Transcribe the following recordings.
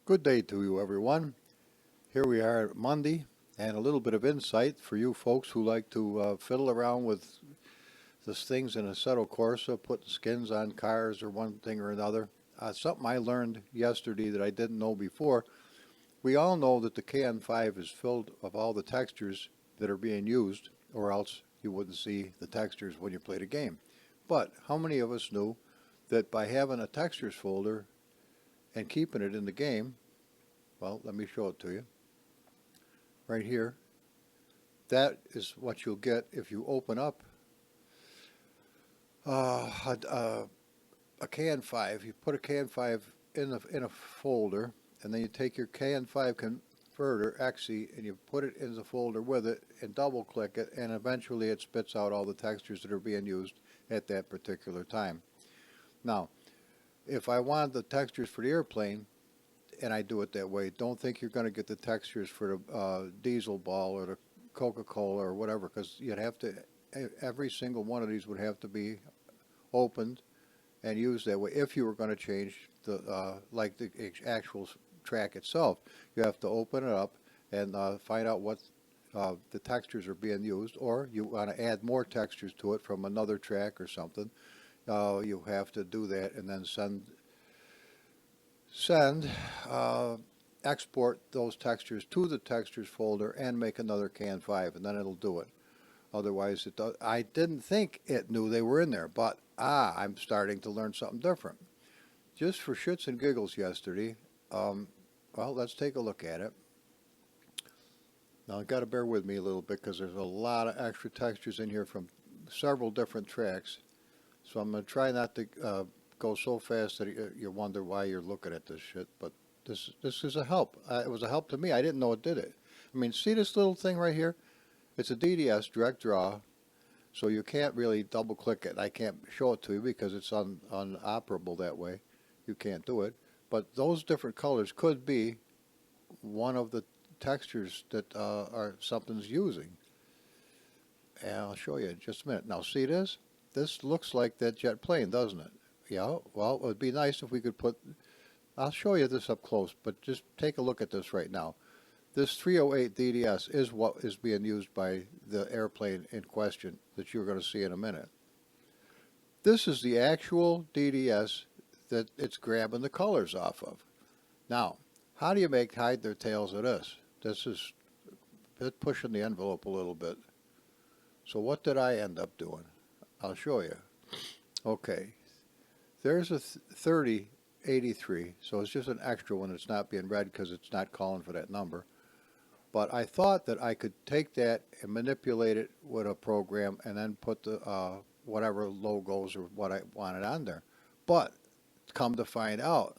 Good day to you, everyone. Here we are Monday, and a little bit of insight for you folks who like to fiddle around with these things in Assetto Corsa, putting skins on cars or one thing or another. Something I learned yesterday that I didn't know before. We all know that the KN5 is filled of all the textures that are being used, or else you wouldn't see the textures when you play the game. But how many of us knew that by having a textures folder and keeping it in the game, well, let me show it to you right here. That is what you'll get if you open up a KN5. You put a KN5 in a folder, and then you take your KN5 converter exe and you put it in the folder with it and double click it, and eventually it spits out all the textures that are being used at that particular time. Now, if I want the textures for the airplane, and I do it that way, don't think you're going to get the textures for the diesel ball or the Coca-Cola or whatever, because you'd have to, every single one of these would have to be opened and used that way. If you were going to change the like the actual track itself, you have to open it up and find out what the textures are being used, or you want to add more textures to it from another track or something. You have to do that and then export those textures to the textures folder and make another KN5, and then it'll do it. Otherwise, it does. I didn't think it knew they were in there, but I'm starting to learn something different. Just for shits and giggles yesterday, well, let's take a look at it. Now, I've got to bear with me a little bit because there's a lot of extra textures in here from several different tracks, so I'm going to try not to go so fast that you wonder why you're looking at this shit, but this is a help. It was a help to me. I didn't know it did it. I mean, see this little thing right here? It's a DDS, direct draw, so you can't really double click it. I can't show it to you because it's unoperable that way. You can't do it. But those different colors could be one of the textures that are something's using. And I'll show you in just a minute. Now see this? This looks like that jet plane, doesn't it? Yeah, well, it would be nice if we could put, I'll show you this up close, but just take a look at this right now. This 308 DDS is what is being used by the airplane in question that you're going to see in a minute. This is the actual DDS that it's grabbing the colors off of. Now, how do you make hide their tails of this? This is pushing the envelope a little bit. So what did I end up doing? I'll show you. Okay. There's a 3083, so it's just an extra one. It's not being read because it's not calling for that number. But I thought that I could take that and manipulate it with a program and then put the whatever logos or what I wanted on there. But come to find out,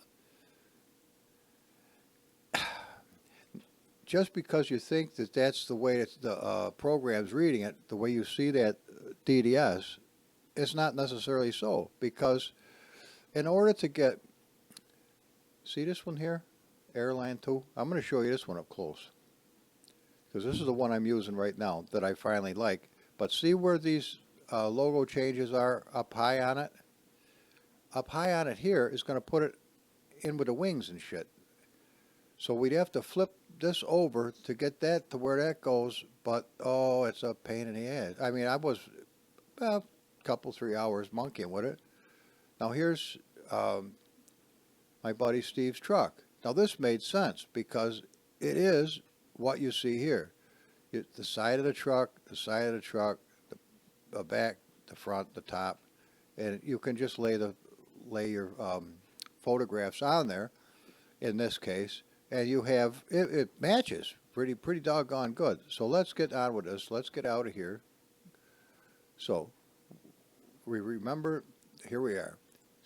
just because you think that that's the way the program's reading it, the way you see that DDS, it's not necessarily so, because in order to get, see this one here, Airline 2? I'm going to show you this one up close, because this is the one I'm using right now that I finally like. But see where these logo changes are up high on it? Up high on it here is going to put it in with the wings and shit. So we'd have to flip this over to get that to where that goes, but oh, it's a pain in the ass. I mean, I was a couple, 3 hours monkeying with it. Now here's my buddy Steve's truck. Now this made sense because it is what you see here. The side of the truck, the back, the front, the top, and you can just lay your photographs on there in this case, and you have, it matches pretty doggone good. So let's get on with this. Let's get out of here. So we remember, here we are.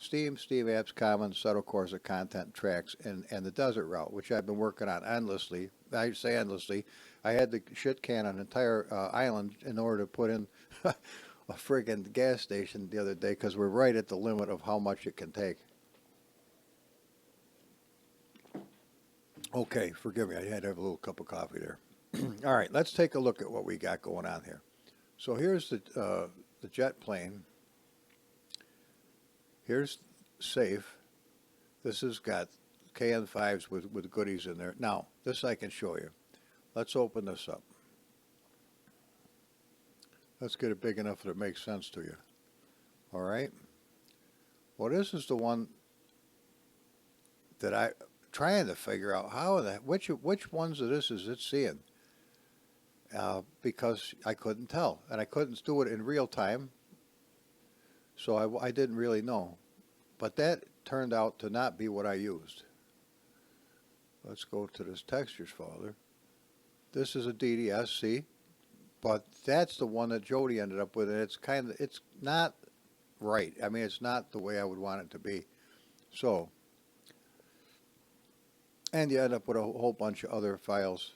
Steve Apps Common, Assetto Corsa Content Tracks, and the Desert Route, which I've been working on endlessly. I say endlessly. I had to shit can an entire island in order to put in a friggin' gas station the other day because we're right at the limit of how much it can take. Okay, forgive me. I had to have a little cup of coffee there. All right, let's take a look at what we got going on here. So here's the jet plane. Here's safe. This has got KN5s with goodies in there. Now, this I can show you. Let's open this up. Let's get it big enough that it makes sense to you. All right. Well, this is the one that I'm trying to figure out which ones of this is it seeing, because I couldn't tell, and I couldn't do it in real time, so I didn't really know. But that turned out to not be what I used. Let's go to this textures folder. This is a DDS, see? But that's the one that Jody ended up with, and it's not right. I mean, it's not the way I would want it to be. So, and you end up with a whole bunch of other files.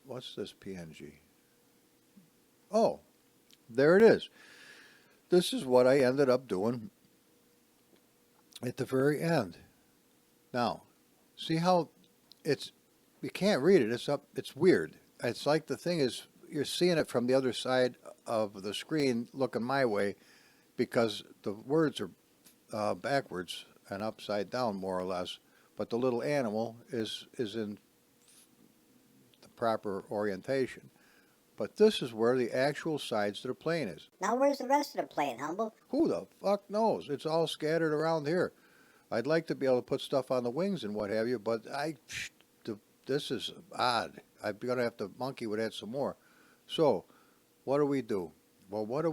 What's this PNG? Oh, there it is. This is what I ended up doing at the very end. Now, see how you can't read it. It's weird. It's like the thing is, you're seeing it from the other side of the screen looking my way, because the words are backwards and upside down more or less, but the little animal is in the proper orientation. But this is where the actual sides to the plane is. Now where's the rest of the plane, Humble? Who the fuck knows? It's all scattered around here. I'd like to be able to put stuff on the wings and what have you, but this is odd. I'm going to have to monkey with that some more. So, what do we do? Well, what do?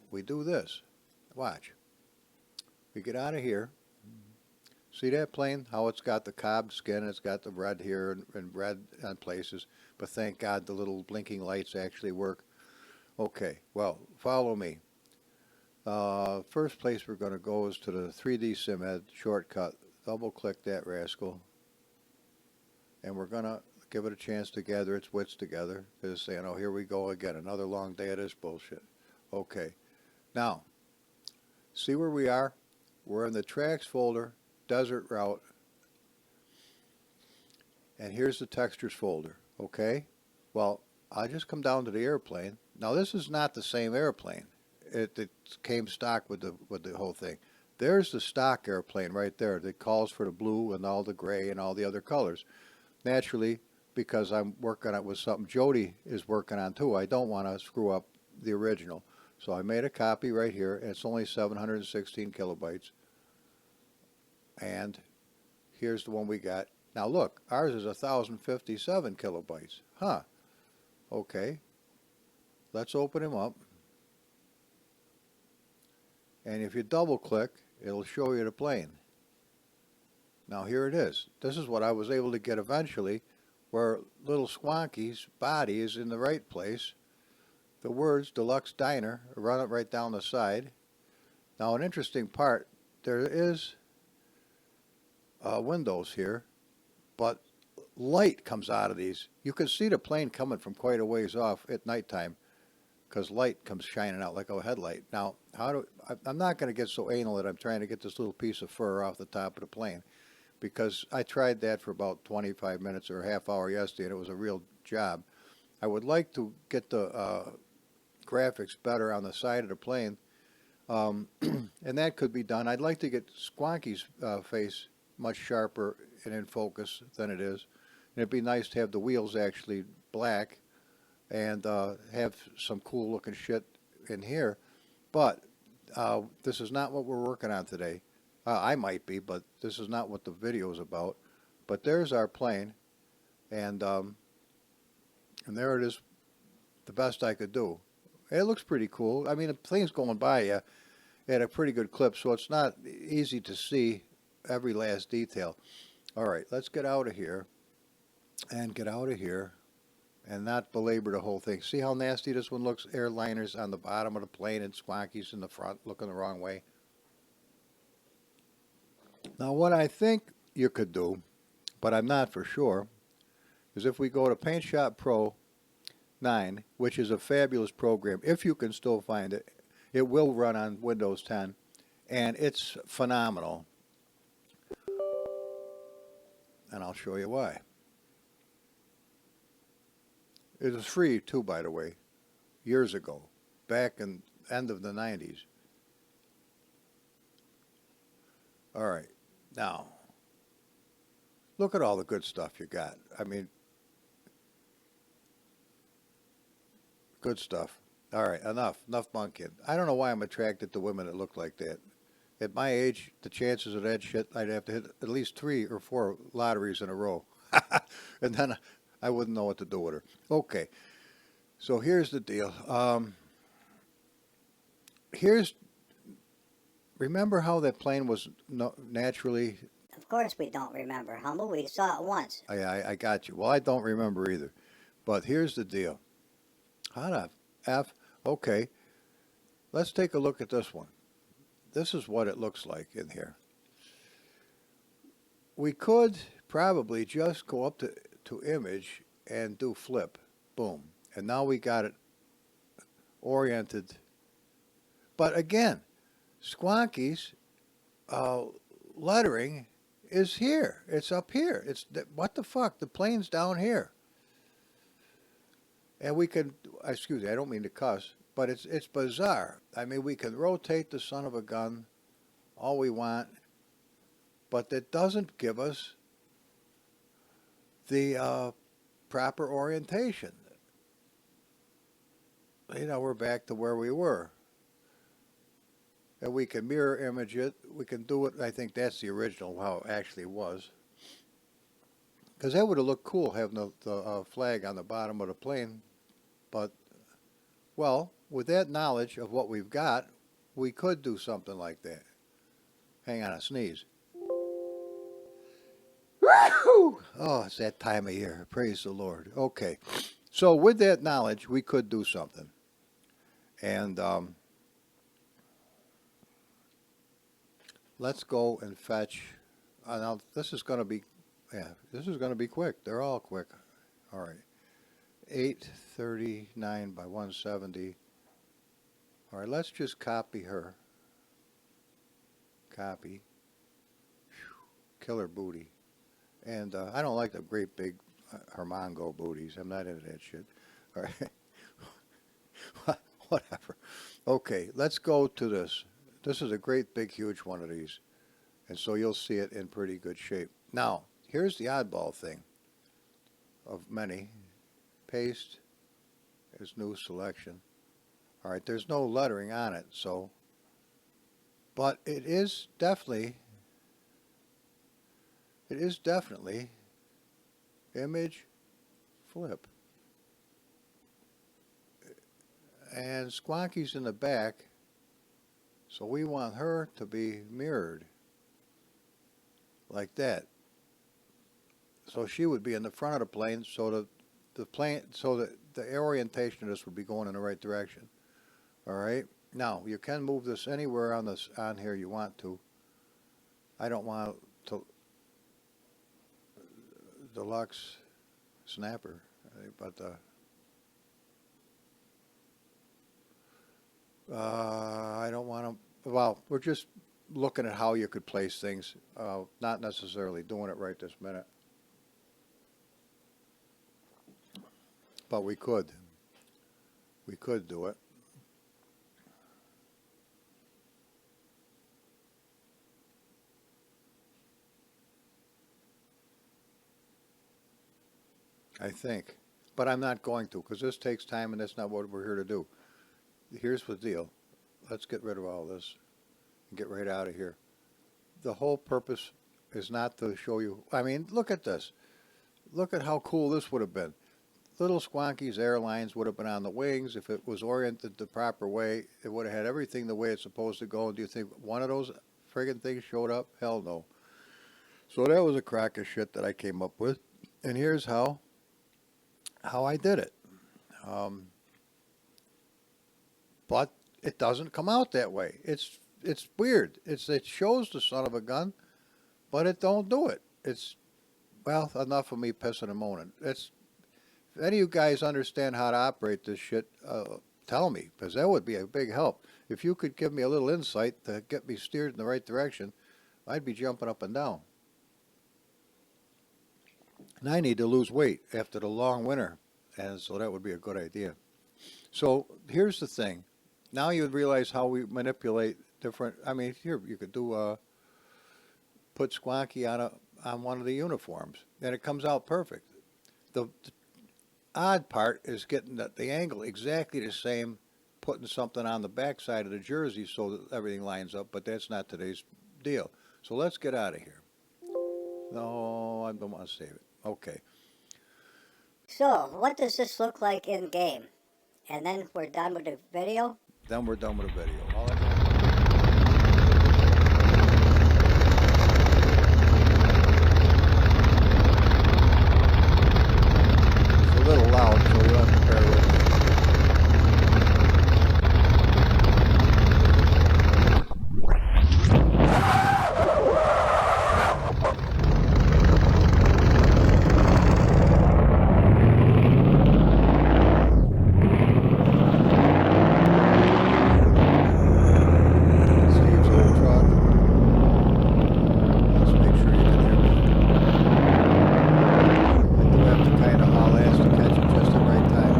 We do this. Watch. We get out of here. See that plane? How it's got the cobbed skin, it's got the red here and red on places, but thank God the little blinking lights actually work. Okay, well, follow me. First place we're going to go is to the 3D SimEd shortcut. Double click that rascal, and we're going to give it a chance to gather its wits together, because saying, oh, here we go again, another long day of this bullshit. Okay, now see where we are? We're in the tracks folder, desert route, and here's the textures folder. Okay, well, I just come down to the airplane. Now this is not the same airplane. It came stock with the whole thing. There's the stock airplane right there that calls for the blue and all the gray and all the other colors. Naturally, because I'm working on it with something Jody is working on too, I don't want to screw up the original. So I made a copy right here, and it's only 716 kilobytes. And here's the one we got. Now look, ours is 1057 kilobytes. Huh. Okay. Let's open him up. And if you double click, it'll show you the plane. Now here it is. This is what I was able to get eventually, where little Squonky's body is in the right place. The words Deluxe Diner run it right down the side. Now an interesting part, there is windows here, but light comes out of these. You can see the plane coming from quite a ways off at nighttime, because light comes shining out like a headlight. Now, I'm not going to get so anal that I'm trying to get this little piece of fur off the top of the plane, because I tried that for about 25 minutes or a half hour yesterday, and it was a real job. I would like to get the graphics better on the side of the plane, and that could be done. I'd like to get Squonky's face much sharper and in focus than it is. And it'd be nice to have the wheels actually black and have some cool looking shit in here. But this is not what we're working on today. I might be, but this is not what the video is about. But there's our plane, and there it is, the best I could do. It looks pretty cool. I mean, the plane's going by you at a pretty good clip, so it's not easy to see every last detail. All right, let's get out of here and get out of here and not belabor the whole thing. See how nasty this one looks? Airliners on the bottom of the plane and Squonky's in the front looking the wrong way. Now what I think you could do, but I'm not for sure, is if we go to Paint Shop Pro 9, which is a fabulous program, if you can still find it. It will run on Windows 10, and it's phenomenal. And I'll show you why. It was free too, by the way, years ago, back in the end of the 90s. All right, now, Look at all the good stuff you got. I mean, good stuff. All right, enough monkeying. I don't know why I'm attracted to women that look like that. At my age, the chances of that shit, I'd have to hit at least 3 or 4 lotteries in a row. And then I wouldn't know what to do with her. Okay, so here's the deal. Here's, remember how that plane was naturally, Of course we don't remember, Humble. We saw it once. I got you. Well, I don't remember either. But here's the deal. How the F? Okay, let's take a look at this one. This is what it looks like in here. We could probably just go up to image and do flip. Boom. And now we got it oriented. But again, Squonky's lettering is here. It's up here. What the fuck? The plane's down here. And we can, excuse me, I don't mean to cuss, but it's bizarre. I mean, we can rotate the son of a gun all we want, but that doesn't give us the proper orientation. You know, we're back to where we were. And we can mirror image it. We can do it. I think that's the original, how it actually was. Because that would have looked cool having the flag on the bottom of the plane. But, well, with that knowledge of what we've got, we could do something like that. Hang on, a sneeze. Oh, it's that time of year. Praise the Lord. Okay. So with that knowledge, we could do something. And let's go and fetch. Now, this is going to be, this is going to be quick. They're all quick. All right. 839 by 170. All right, let's just copy her. Copy. Killer booty. And I don't like the great big Hermango booties. I'm not into that shit. All right. Whatever. Okay, let's go to this. This is a great big huge one of these. And so you'll see it in pretty good shape. Now, here's the oddball thing of many. Paste is new selection. All right, there's no lettering on it, so, but it is definitely image flip. And Squonky's in the back, so we want her to be mirrored like that. So she would be in the front of the plane, so the plane, so that the orientation of this would be going in the right direction. All right. Now you can move this anywhere on here you want to. I don't want to deluxe snapper, but I don't want to. Well, we're just looking at how you could place things, not necessarily doing it right this minute. But we could do it. I think. But I'm not going to, because this takes time and that's not what we're here to do. Here's the deal. Let's get rid of all this and get right out of here. The whole purpose is not to show you. I mean, look at this. Look at how cool this would have been. Little Squonky's Airlines would have been on the wings. If it was oriented the proper way, it would have had everything the way it's supposed to go. And do you think one of those friggin' things showed up? Hell no. So that was a crock of shit that I came up with. And here's how I did it. But it doesn't come out that way. It's weird. It shows the son of a gun, but it don't do it. Well, enough of me pissing and moaning. If any of you guys understand how to operate this shit, tell me, because that would be a big help. If you could give me a little insight to get me steered in the right direction, I'd be jumping up and down. And I need to lose weight after the long winter, and so that would be a good idea. So here's the thing. Now you realize how we manipulate different, I mean, here you could do put Squonky on one of the uniforms, and it comes out perfect. The odd part is getting the angle exactly the same, putting something on the back side of the jersey so that everything lines up, but that's not today's deal. So let's get out of here. No, I don't want to save it. Okay. So, what does this look like in game? And then we're done with the video? Then we're done with the video. It's a little loud, so you'll have to bear with me. Steve's old truck. Let's make sure you can hear me. I do have to kind of haul ass to catch it just at the right time.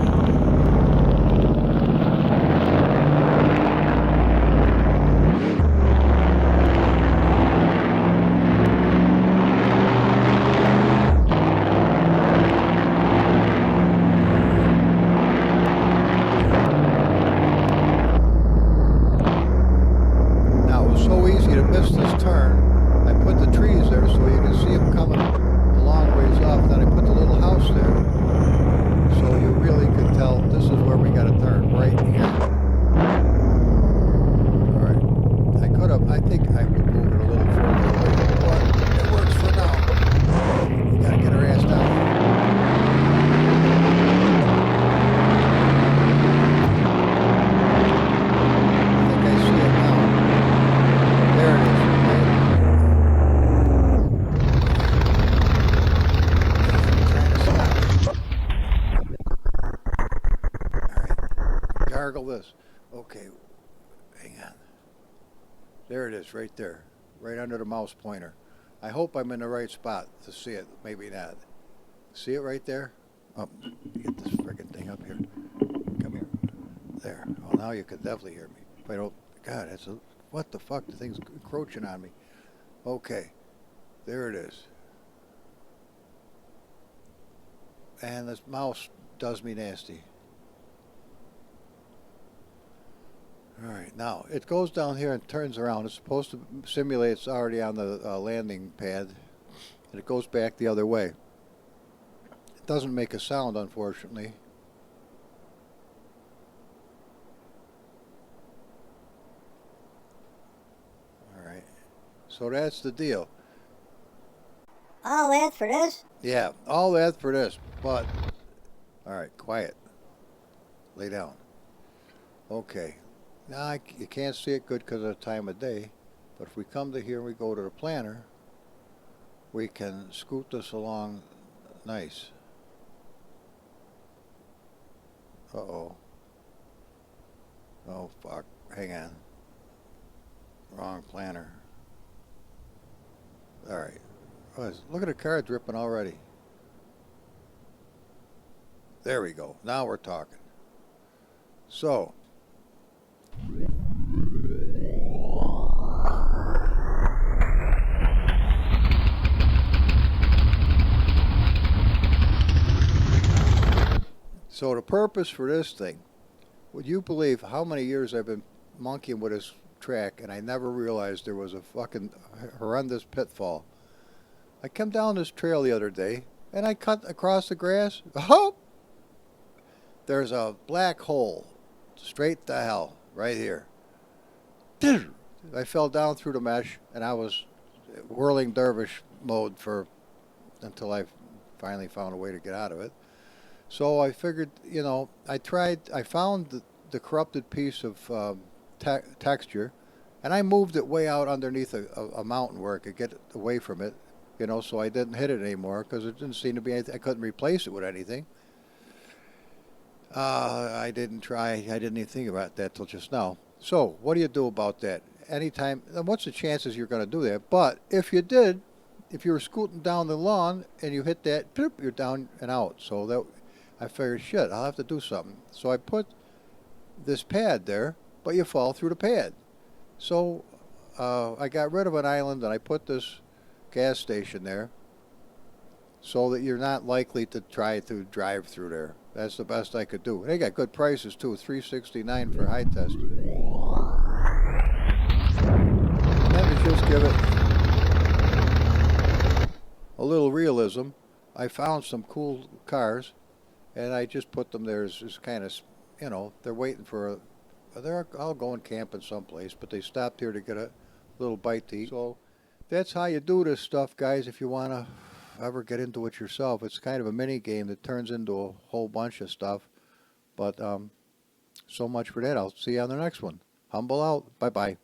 Now, it was so easy to miss this turn. I put the trees there so you can see them coming a long ways off. Then I put the little house there so you really can tell this is where we got to turn, right here. Alright. I think I would move it a little further away, but it works for now. We got to get our ass down. I think I see it now. There it is. Trying to stop. Alright. Gargle this. Okay. Hang on. There it is, right there. Right under the mouse pointer. I hope I'm in the right spot to see it. Maybe not. See it right there? Oh, get this friggin' thing up here. Come here. There. Oh, now you can definitely hear me. If I don't... God, what the fuck? The thing's encroaching on me. Okay. There it is. And this mouse does me nasty. Alright, now, it goes down here and turns around. It's supposed to simulate it's already on the landing pad. And it goes back the other way. It doesn't make a sound, unfortunately. Alright, so that's the deal. All that for this? Yeah, all that for this, but... Alright, quiet. Lay down. Okay. Now, you can't see it good because of the time of day, but if we come to here and we go to the planner, we can scoot this along nice. Uh-oh. Oh, fuck. Hang on. Wrong planner. Alright. Look at the card dripping already. There we go. Now we're talking. So. So the purpose for this thing, would you believe how many years I've been monkeying with this track and I never realized there was a fucking horrendous pitfall. I come down this trail the other day and I cut across the grass. Oh! There's a black hole straight to hell right here. I fell down through the mesh and I was whirling dervish mode until I finally found a way to get out of it. So I figured, I found the corrupted piece of texture, and I moved it way out underneath a mountain where I could get away from it, so I didn't hit it anymore because it didn't seem to be anything. I couldn't replace it with anything. I didn't even think about that till just now. So what do you do about that? Anytime, what's the chances you're going to do that? But if you did, if you were scooting down the lawn and you hit that, you're down and out. So that I figured, shit, I'll have to do something. So I put this pad there, but you fall through the pad. So I got rid of an island and I put this gas station there, so that you're not likely to try to drive through there. That's the best I could do. They got good prices too, $3.69 for high test. And then to just give it a little realism, I found some cool cars, and I just put them there as kind of, you know, they're waiting for a, they're all going camping someplace, but they stopped here to get a little bite to eat. So that's how you do this stuff, guys, if you want to ever get into it yourself. It's kind of a mini game that turns into a whole bunch of stuff. But so much for that. I'll see you on the next one. Humble out. Bye-bye.